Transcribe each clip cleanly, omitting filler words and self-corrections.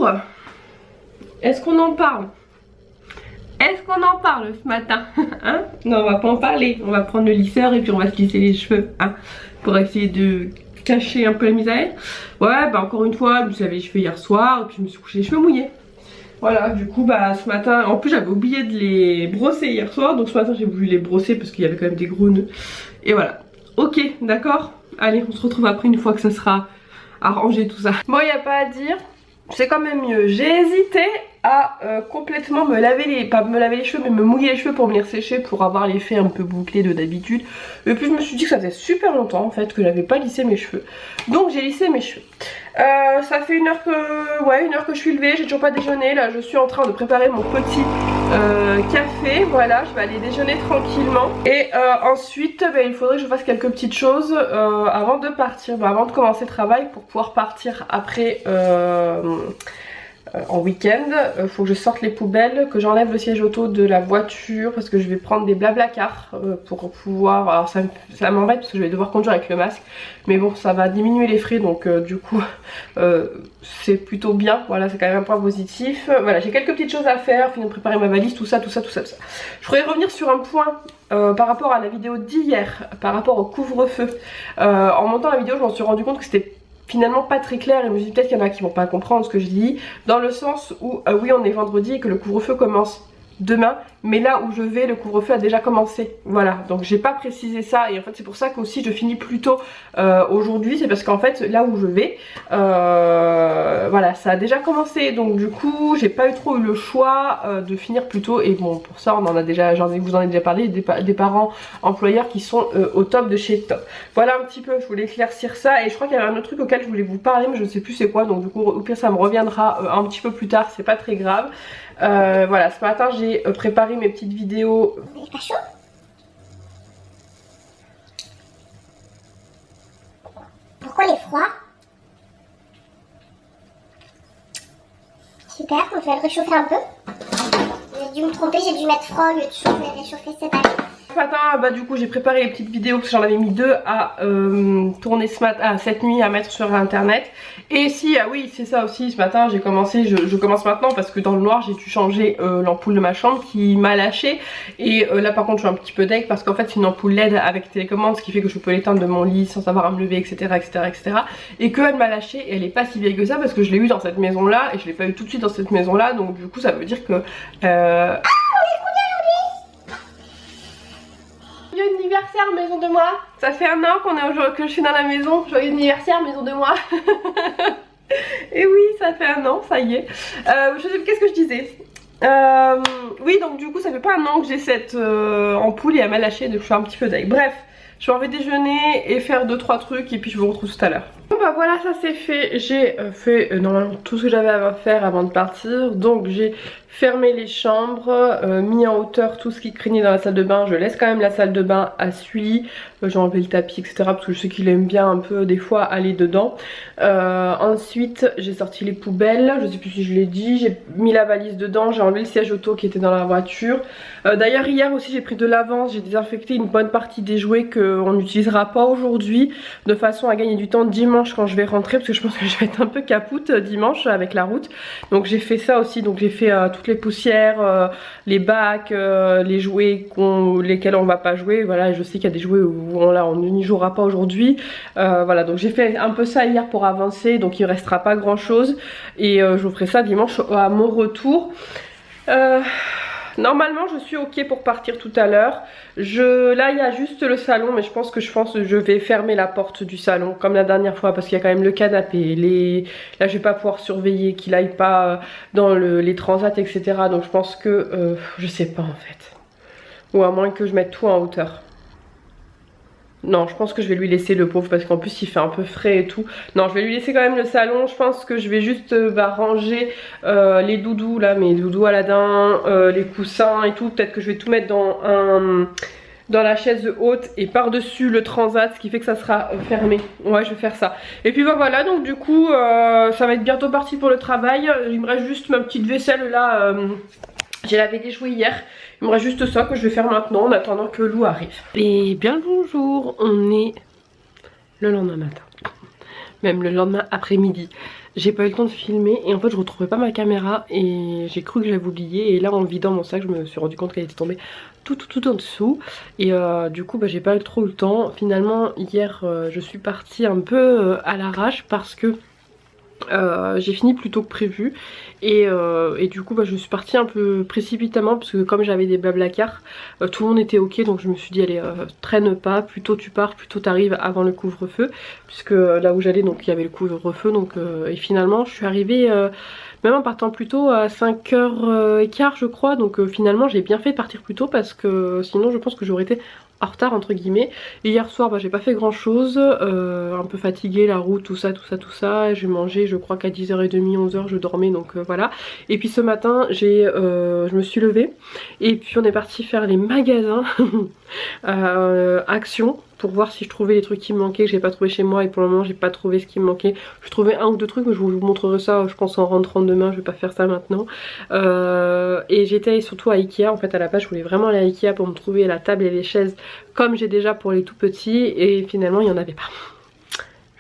Bonjour. Est-ce qu'on en parle? Est-ce qu'on en parle ce matin? Hein? Non, on va pas en parler. On va prendre le lisseur et puis on va se lisser les cheveux, hein, pour essayer de cacher un peu la misère. Ouais, bah encore une fois, je me suis lavé les cheveux hier soir et puis je me suis couché les cheveux mouillés. Voilà, du coup bah ce matin, en plus j'avais oublié de les brosser hier soir, donc ce matin j'ai voulu les brosser parce qu'il y avait quand même des gros nœuds. Et voilà. Ok, d'accord. Allez, on se retrouve après une fois que ça sera arrangé tout ça. Bon, il n'y a pas à dire. C'est quand même mieux. J'ai hésité à complètement me laver les... pas me laver les cheveux, mais me mouiller les cheveux pour venir sécher, pour avoir l'effet un peu bouclé de d'habitude. Et puis je me suis dit que ça faisait super longtemps en fait que j'avais pas lissé mes cheveux. Donc j'ai lissé mes cheveux. Ça fait une heure que... ouais, une heure que je suis levée, j'ai toujours pas déjeuné. Là je suis en train de préparer mon petit café. Voilà, je vais aller déjeuner tranquillement. Et ensuite il faudrait que je fasse quelques petites choses avant de partir, avant de commencer le travail, pour pouvoir partir après en week-end. Faut que je sorte les poubelles, que j'enlève le siège auto de la voiture parce que je vais prendre des blabla-cars pour pouvoir... alors ça m'embête parce que je vais devoir conduire avec le masque, mais bon, ça va diminuer les frais, donc du coup c'est plutôt bien. Voilà, c'est quand même un point positif. Voilà, j'ai quelques petites choses à faire, finir de préparer ma valise, tout ça. Je voudrais revenir sur un point par rapport à la vidéo d'hier, par rapport au couvre-feu. En montant la vidéo, je m'en suis rendu compte que c'était finalement pas très clair et je me dis peut-être qu'il y en a qui vont pas comprendre ce que je dis, dans le sens où oui, on est vendredi et que le couvre-feu commence demain, mais là où je vais, le couvre-feu a déjà commencé. Voilà, donc j'ai pas précisé ça, et en fait c'est pour ça qu'aussi je finis plus tôt aujourd'hui, c'est parce qu'en fait là où je vais, voilà, ça a déjà commencé, donc du coup j'ai pas trop eu le choix de finir plus tôt. Et bon, pour ça on en a déjà, vous en ai déjà parlé, des parents employeurs qui sont au top de chez top. Voilà un petit peu, je voulais éclaircir ça, et je crois qu'il y avait un autre truc auquel je voulais vous parler, mais je ne sais plus c'est quoi, donc du coup au pire ça me reviendra un petit peu plus tard, c'est pas très grave. Voilà, ce matin j'ai préparé mes petites vidéos. Il est pas chaud? Pourquoi il est froid? Super, donc je vais le réchauffer un peu. J'ai dû me tromper, j'ai dû mettre froid au lieu de chaud, je vais réchauffer, c'est pas grave. Ce matin, bah du coup j'ai préparé les petites vidéos parce que j'en avais mis deux à tourner ce matin, cette nuit, à mettre sur internet. Et si, ah oui, c'est ça aussi, ce matin j'ai commencé, je commence maintenant parce que dans le noir j'ai dû changer l'ampoule de ma chambre qui m'a lâché. Et là par contre je suis un petit peu deg parce qu'en fait c'est une ampoule LED avec télécommande, ce qui fait que je peux l'éteindre de mon lit sans savoir à me lever, etc. Et qu'elle m'a lâché, et elle est pas si vieille que ça parce que je l'ai eu dans cette maison là et je l'ai pas eu tout de suite dans cette maison là, donc du coup ça veut dire que... Joyeux anniversaire maison de moi. Ça fait un an que je suis dans la maison. Joyeux anniversaire maison de moi. Et oui, ça fait un an, ça y est. Je sais plus qu'est-ce que je disais. Oui, donc du coup ça fait pas un an que j'ai cette ampoule et elle m'a lâché, donc je suis un petit peu deg. Bref, je vais en déjeuner et faire 2-3 trucs et puis je vous retrouve tout à l'heure. Bon bah voilà, ça c'est fait. J'ai fait normalement tout ce que j'avais à faire avant de partir. Donc j'ai fermé les chambres, mis en hauteur tout ce qui craignait dans la salle de bain. Je laisse quand même la salle de bain à Sully. J'ai enlevé le tapis, etc. parce que je sais qu'il aime bien un peu des fois aller dedans. Ensuite j'ai sorti les poubelles, je sais plus si je l'ai dit. J'ai mis la valise dedans, j'ai enlevé le siège auto qui était dans la voiture. D'ailleurs hier aussi j'ai pris de l'avance, j'ai désinfecté une bonne partie des jouets qu'on n'utilisera pas aujourd'hui, de façon à gagner du temps dimanche quand je vais rentrer, parce que je pense que je vais être un peu capoute dimanche avec la route. Donc j'ai fait ça aussi, donc j'ai fait toutes les poussières, les bacs, les jouets lesquels on va pas jouer. Voilà, je sais qu'il y a des jouets où on n'y jouera pas aujourd'hui. Voilà, donc j'ai fait un peu ça hier pour avancer, donc il restera pas grand chose, et je vous ferai ça dimanche à mon retour. Normalement je suis ok pour partir tout à l'heure. Là il y a juste le salon, mais je pense que je vais fermer la porte du salon comme la dernière fois, parce qu'il y a quand même le canapé, là je vais pas pouvoir surveiller qu'il aille pas dans les transats, etc. Donc je pense que je sais pas en fait, ou à moins que je mette tout en hauteur. Non, je pense que je vais lui laisser le pauvre, parce qu'en plus il fait un peu frais et tout. Non, je vais lui laisser quand même le salon. Je pense que je vais juste ranger les doudous là, mes doudous Aladin, les coussins et tout. Peut-être que je vais tout mettre dans la chaise haute et par-dessus le transat, ce qui fait que ça sera fermé. Ouais, je vais faire ça. Et puis bah, voilà, donc du coup ça va être bientôt parti pour le travail. Il me reste juste ma petite vaisselle là. J'ai lavé des jouets hier. Il me reste juste ça que je vais faire maintenant en attendant que Lou arrive. Et bien le bonjour, on est le lendemain matin. Même le lendemain après-midi. j'ai pas eu le temps de filmer et en fait je retrouvais pas ma caméra et j'ai cru que j'avais oublié, et là en vidant mon sac je me suis rendu compte qu'elle était tombée tout en dessous, et du coup bah, j'ai pas eu trop le temps. Finalement hier je suis partie un peu à l'arrache parce que j'ai fini plus tôt que prévu, et du coup bah, je suis partie un peu précipitamment parce que comme j'avais des blablacar, tout le monde était ok, donc je me suis dit allez traîne pas, plus tôt tu pars, plus tôt t'arrives avant le couvre-feu, puisque là où j'allais donc il y avait le couvre-feu, donc et finalement je suis arrivée même en partant plus tôt à 5h15 je crois, donc finalement j'ai bien fait de partir plus tôt parce que sinon je pense que j'aurais été en retard entre guillemets. Et hier soir bah, j'ai pas fait grand chose, un peu fatiguée, la route, tout ça. J'ai mangé je crois qu'à 10h30, 11h je dormais, donc voilà. Et puis ce matin je me suis levée et puis on est parti faire les magasins Action pour voir si je trouvais les trucs qui me manquaient, que j'ai pas trouvé chez moi, et pour le moment j'ai pas trouvé ce qui me manquait. Je trouvais un ou deux trucs mais je vous montrerai ça je pense en rentrant demain, je vais pas faire ça maintenant. Et j'étais surtout à Ikea, en fait à la base je voulais vraiment aller à Ikea pour me trouver la table et les chaises comme j'ai déjà pour les tout petits, et finalement il y en avait pas.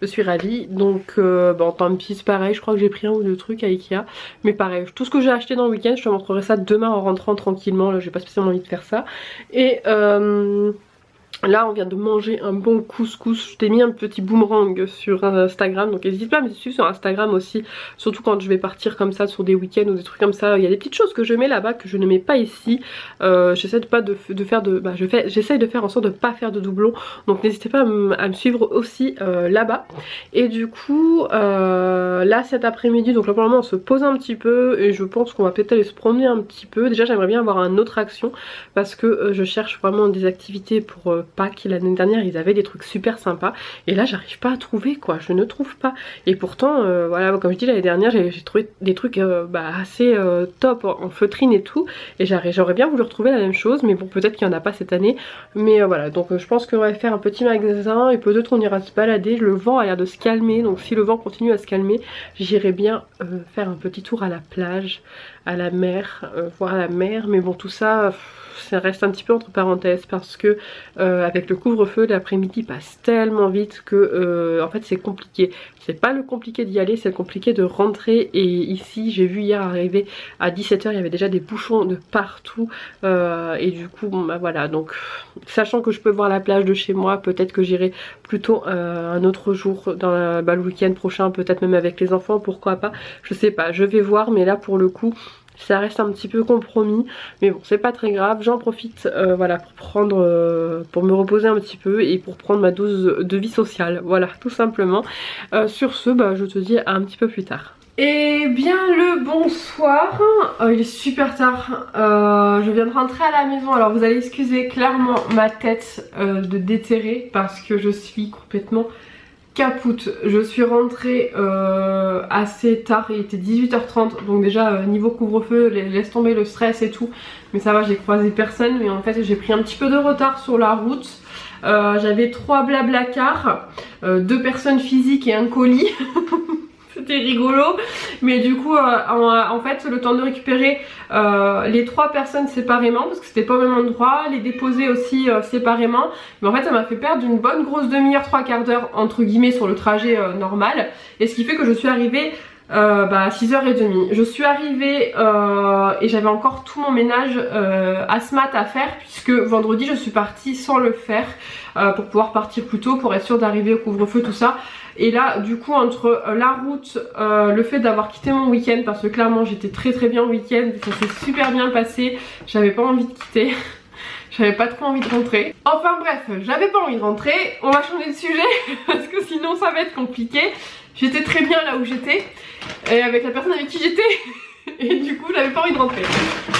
Je suis ravie, donc bon tant pis, c'est pareil, je crois que j'ai pris un ou deux trucs à Ikea, mais pareil, tout ce que j'ai acheté dans le week-end je te montrerai ça demain en rentrant tranquillement, là j'ai pas spécialement envie de faire ça. Et là on vient de manger un bon couscous, je t'ai mis un petit boomerang sur Instagram, donc n'hésite pas à me suivre sur Instagram aussi, surtout quand je vais partir comme ça sur des week-ends ou des trucs comme ça. Il y a des petites choses que je mets là-bas que je ne mets pas ici, j'essaie j'essaie de faire en sorte de pas faire de doublons, donc n'hésitez pas à me suivre aussi là-bas. Et du coup là cet après-midi, donc là pour le moment on se pose un petit peu et je pense qu'on va peut-être aller se promener un petit peu. Déjà j'aimerais bien avoir une autre action parce que je cherche vraiment des activités pour Pâques. L'année dernière ils avaient des trucs super sympas et là j'arrive pas à trouver quoi, je ne trouve pas. Et pourtant voilà, comme je dis l'année dernière j'ai trouvé des trucs assez top en feutrine et tout, et j'aurais bien voulu retrouver la même chose, mais bon peut-être qu'il n'y en a pas cette année. Mais voilà, donc je pense qu'on va faire un petit magasin et peut-être on ira se balader. Le vent a l'air de se calmer, donc si le vent continue à se calmer j'irai bien faire un petit tour à la plage, à la mer, voir la mer. Mais bon tout ça ça reste un petit peu entre parenthèses parce que avec le couvre-feu l'après-midi passe tellement vite que en fait c'est compliqué. C'est pas le compliqué d'y aller, c'est le compliqué de rentrer. Et ici j'ai vu hier arriver à 17h il y avait déjà des bouchons de partout, et du coup bon bah voilà, donc sachant que je peux voir la plage de chez moi, peut-être que j'irai plutôt un autre jour dans le week-end prochain, peut-être même avec les enfants, pourquoi pas, je sais pas, je vais voir. Mais là pour le coup ça reste un petit peu compromis, mais bon c'est pas très grave, j'en profite voilà pour prendre pour me reposer un petit peu et pour prendre ma dose de vie sociale, voilà tout simplement. Sur ce bah, je te dis à un petit peu plus tard. Et bien le bonsoir, il est super tard, je viens de rentrer à la maison. Alors vous allez excuser clairement ma tête de déterrée parce que je suis complètement capoute. Je suis rentrée assez tard, il était 18h30, donc déjà niveau couvre-feu, laisse tomber le stress et tout, mais ça va, j'ai croisé personne. Mais en fait j'ai pris un petit peu de retard sur la route, j'avais 3 blablacar, 2 personnes physiques et un colis. C'était rigolo, mais du coup en fait le temps de récupérer les 3 personnes séparément parce que c'était pas au même endroit, les déposer aussi séparément, mais en fait ça m'a fait perdre une bonne grosse demi-heure, 3/4 d'heure entre guillemets sur le trajet normal, et ce qui fait que je suis arrivée à 6h30. Je suis arrivée et j'avais encore tout mon ménage à ce mat à faire, puisque vendredi je suis partie sans le faire pour pouvoir partir plus tôt pour être sûre d'arriver au couvre-feu tout ça. Et là du coup entre la route, le fait d'avoir quitté mon week-end, parce que clairement j'étais très bien au week-end, ça s'est super bien passé, j'avais pas envie de quitter. J'avais pas trop envie de rentrer. Enfin bref, j'avais pas envie de rentrer. On va changer de sujet parce que sinon ça va être compliqué. J'étais très bien là où j'étais et avec la personne avec qui j'étais et du coup j'avais pas envie de rentrer.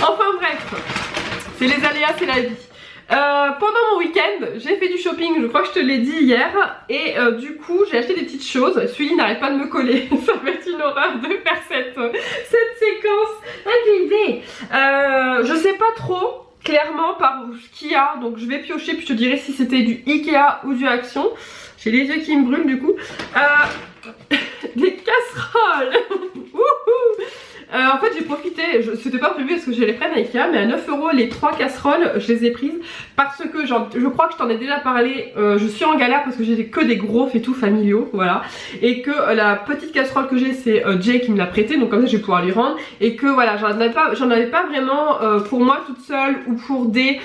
Enfin bref, c'est les aléas, c'est la vie. Pendant mon week-end j'ai fait du shopping, je crois que je te l'ai dit hier, et du coup j'ai acheté des petites choses. Sully n'arrête pas de me coller, ça va être une horreur de faire cette séquence. Un bébé, je sais pas trop clairement par ce qu'il y a, donc je vais piocher puis je te dirai si c'était du Ikea ou du Action. J'ai les yeux qui me brûlent du coup. Des casseroles. En fait j'ai profité, c'était pas prévu parce que je les prenne à Ikea, mais à 9 € les 3 casseroles je les ai prises parce que je crois que je t'en ai déjà parlé, je suis en galère parce que j'ai que des gros fétous familiaux, voilà, et que la petite casserole que j'ai c'est Jay qui me l'a prêtée, donc comme ça je vais pouvoir lui rendre, et que voilà j'en avais pas vraiment pour moi toute seule ou pour des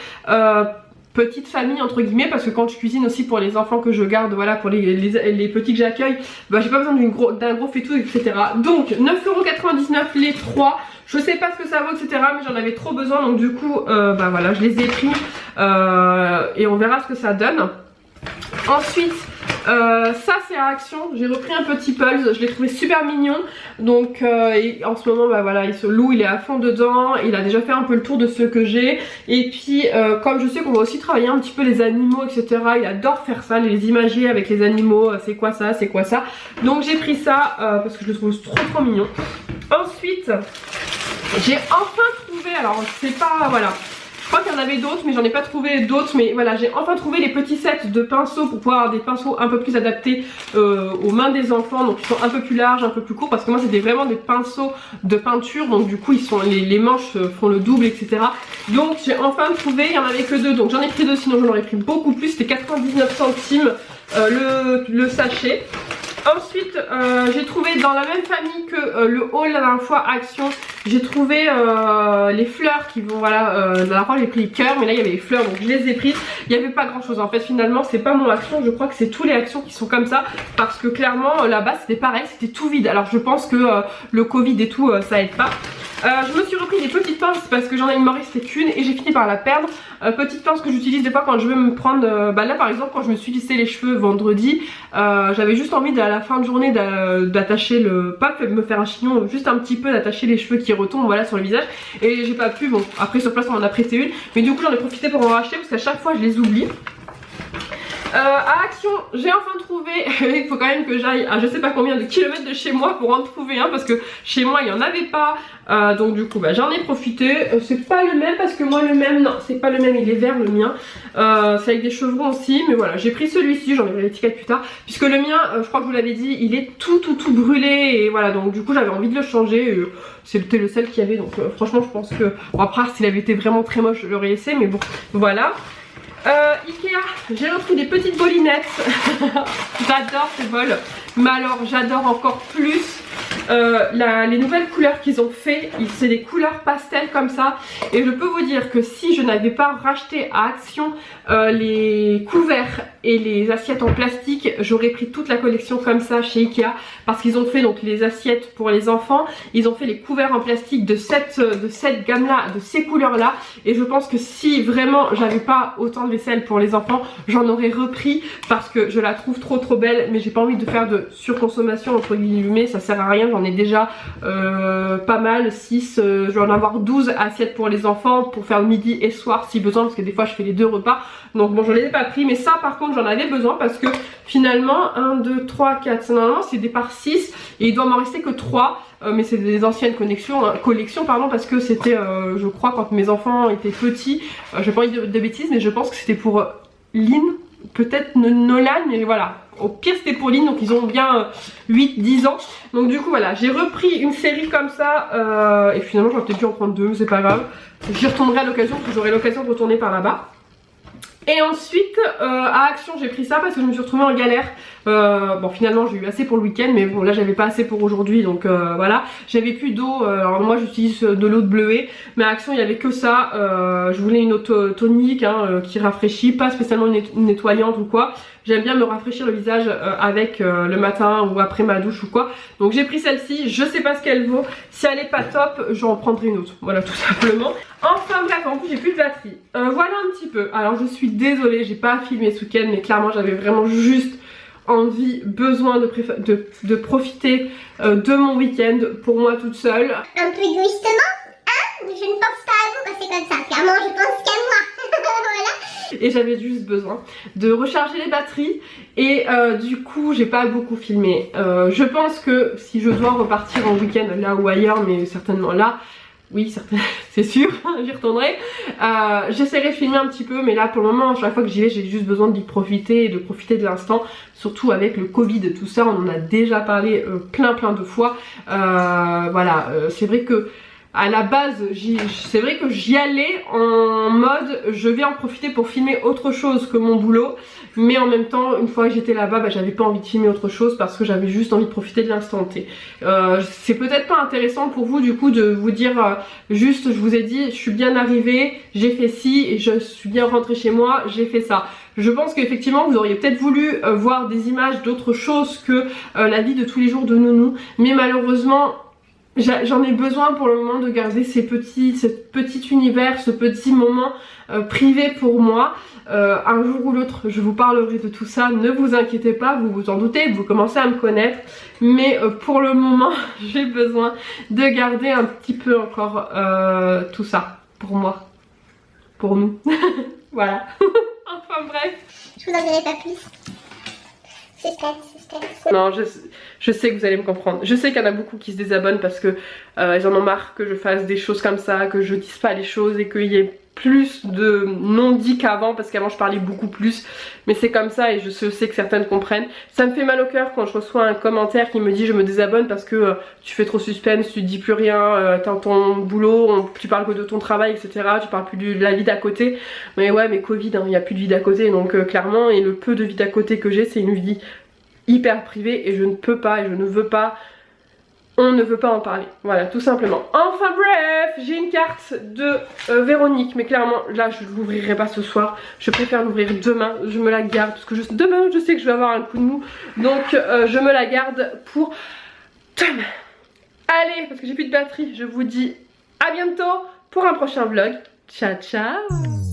petite famille entre guillemets, parce que quand je cuisine aussi pour les enfants que je garde, voilà, pour les petits que j'accueille, bah j'ai pas besoin d'un gros fétou, etc. Donc 9,99 € les 3, je sais pas ce que ça vaut, etc., mais j'en avais trop besoin, donc du coup bah voilà, je les ai pris et on verra ce que ça donne. Ensuite ça c'est à Action, j'ai repris un petit Pulse, je l'ai trouvé super mignon, donc et en ce moment bah voilà, Lou il est à fond dedans, il a déjà fait un peu le tour de ceux que j'ai, et puis comme je sais qu'on va aussi travailler un petit peu les animaux, etc., il adore faire ça, les imager avec les animaux, c'est quoi ça, c'est quoi ça, donc j'ai pris ça parce que je le trouve trop mignon. Ensuite j'ai enfin trouvé, alors c'est pas, voilà, je crois qu'il y en avait d'autres mais j'en ai pas trouvé d'autres, mais voilà, j'ai enfin trouvé les petits sets de pinceaux pour pouvoir avoir des pinceaux un peu plus adaptés aux mains des enfants, donc ils sont un peu plus larges, un peu plus courts, parce que moi c'était vraiment des pinceaux de peinture, donc du coup ils sont, les manches font le double, etc. Donc j'ai enfin trouvé, il y en avait que 2, donc j'en ai pris 2, sinon j'en aurais pris beaucoup plus, c'était 99 centimes le sachet. Ensuite j'ai trouvé dans la même famille que le haul la dernière fois Action, j'ai trouvé les fleurs qui vont, voilà, la dernière fois j'ai pris les cœurs, mais là il y avait les fleurs, donc je les ai prises. Il n'y avait pas grand chose en fait, finalement c'est pas mon Action, je crois que c'est tous les Actions qui sont comme ça, parce que clairement là-bas c'était pareil, c'était tout vide. Alors je pense que le Covid et tout ça aide pas. Je me suis repris des petites pinces parce que il m'en restait qu'une et j'ai fini par la perdre. Petite pince que j'utilise des fois quand je veux me prendre, bah là par exemple quand je me suis lissé les cheveux vendredi, j'avais juste envie à la fin de journée d'attacher pas me faire un chignon, juste un petit peu d'attacher les cheveux qui retombent, voilà, sur le visage, et j'ai pas pu. Bon après sur place on en a prêté une, mais du coup j'en ai profité pour en racheter parce qu'à chaque fois je les oublie. À Action j'ai enfin trouvé, il faut quand même que j'aille à je sais pas combien de kilomètres de chez moi pour en trouver un, parce que chez moi il n'y en avait pas, donc du coup bah, j'en ai profité. C'est pas le même parce que moi le même, non c'est pas le même, il est vert le mien, c'est avec des chevrons aussi, mais voilà j'ai pris celui-ci, j'en verrai l'étiquette plus tard, puisque le mien je crois que je vous l'avais dit, il est tout brûlé, et voilà, donc du coup j'avais envie de le changer, c'était le seul qu'il y avait, donc franchement je pense que, bon après s'il avait été vraiment très moche je l'aurais laissé, mais bon voilà. Ikea, j'ai repris des petites bolinettes. J'adore ces bols, mais alors j'adore encore plus les nouvelles couleurs qu'ils ont fait. C'est des couleurs pastel comme ça, et je peux vous dire que si je n'avais pas racheté à Action les couverts et les assiettes en plastique, j'aurais pris toute la collection comme ça chez Ikea, parce qu'ils ont fait donc les assiettes pour les enfants, ils ont fait les couverts en plastique de cette gamme là, de ces couleurs là, et je pense que si vraiment j'avais pas autant de vaisselle pour les enfants, j'en aurais repris parce que je la trouve trop belle, mais j'ai pas envie de faire de surconsommation entre guillemets, ça sert à rien, j'en ai déjà pas mal, 6, je vais en avoir 12 assiettes pour les enfants pour faire midi et soir si besoin, parce que des fois je fais les 2 repas, donc bon je les ai pas pris, mais ça par contre j'en avais besoin parce que finalement 1, 2, 3, 4, normalement c'est des par 6 et il doit m'en rester que 3. Mais c'est des anciennes collections pardon, parce que c'était je crois quand mes enfants étaient petits, j'ai pas envie de bêtises, mais je pense que c'était pour Lynn, peut-être Nolan, mais voilà, au pire c'était pour Lynn, donc ils ont bien 8-10 ans, donc du coup voilà, j'ai repris une série comme ça, et finalement j'aurais peut-être dû en prendre 2, mais c'est pas grave, j'y retournerai à l'occasion, parce que j'aurai l'occasion de retourner par là-bas. Et ensuite à Action j'ai pris ça parce que je me suis retrouvée en galère. Bon finalement j'ai eu assez pour le week-end, mais bon là j'avais pas assez pour aujourd'hui, donc voilà. J'avais plus d'eau, alors moi j'utilise de l'eau de bleuet, mais à Action il y avait que ça. Je voulais une eau tonique hein, qui rafraîchit, pas spécialement nettoyante ou quoi. J'aime bien me rafraîchir le visage avec le matin ou après ma douche ou quoi. Donc j'ai pris celle-ci, je sais pas ce qu'elle vaut. Si elle est pas top, j'en prendrai une autre. Voilà tout simplement. Enfin bref, en plus j'ai plus de batterie. Voilà un petit peu. Alors je suis désolée, j'ai pas filmé ce week-end, mais clairement j'avais vraiment juste envie, besoin de profiter de mon week-end pour moi toute seule. Un peu égoïstement, hein? Je ne pense pas à vous quand c'est comme ça. Clairement je pense qu'à moi. Voilà. Et j'avais juste besoin de recharger les batteries, et du coup j'ai pas beaucoup filmé. Je pense que si je dois repartir en week-end là ou ailleurs, mais certainement là, oui, c'est sûr, j'y retournerai. J'essaierai de filmer un petit peu, mais là pour le moment, à chaque fois que j'y vais, j'ai juste besoin d'y profiter et de profiter de l'instant. Surtout avec le Covid et tout ça, on en a déjà parlé plein de fois. Voilà, c'est vrai que à la base, c'est vrai que j'y allais en mode je vais en profiter pour filmer autre chose que mon boulot, mais en même temps, une fois que j'étais là-bas, bah, j'avais pas envie de filmer autre chose parce que j'avais juste envie de profiter de l'instant T. C'est peut-être pas intéressant pour vous du coup de vous dire juste je vous ai dit je suis bien arrivée, j'ai fait ci et je suis bien rentrée chez moi, j'ai fait ça. Je pense qu'effectivement vous auriez peut-être voulu voir des images d'autre chose que la vie de tous les jours de nounou, mais malheureusement j'en ai besoin pour le moment de garder ce petit univers, ce petit moment privé pour moi. Un jour ou l'autre je vous parlerai de tout ça, ne vous inquiétez pas, vous vous en doutez, vous commencez à me connaître, mais pour le moment j'ai besoin de garder un petit peu encore tout ça pour moi, pour nous. Voilà. Enfin bref. Je vous en dirai pas plus. Suspense. Non, je sais que vous allez me comprendre. Je sais qu'il y en a beaucoup qui se désabonnent parce que ils en ont marre que je fasse des choses comme ça, que je dise pas les choses et qu'il y ait plus de non-dit qu'avant, parce qu'avant je parlais beaucoup plus, mais c'est comme ça et je sais que certaines comprennent. Ça me fait mal au cœur quand je reçois un commentaire qui me dit je me désabonne parce que tu fais trop suspense, tu dis plus rien, t'es dans ton boulot, tu parles que de ton travail, etc. Tu parles plus de la vie d'à côté. Mais ouais, mais Covid, il n'y a plus de vie d'à côté, donc clairement, et le peu de vie d'à côté que j'ai, c'est une vie hyper privée et je ne peux pas et je ne veux pas. On ne veut pas en parler, voilà, tout simplement. Enfin bref, j'ai une carte de Véronique, mais clairement, là, je ne l'ouvrirai pas ce soir. Je préfère l'ouvrir demain, je me la garde, parce que demain, je sais que je vais avoir un coup de mou. Donc, je me la garde pour demain. Allez, parce que j'ai plus de batterie, je vous dis à bientôt pour un prochain vlog. Ciao, ciao.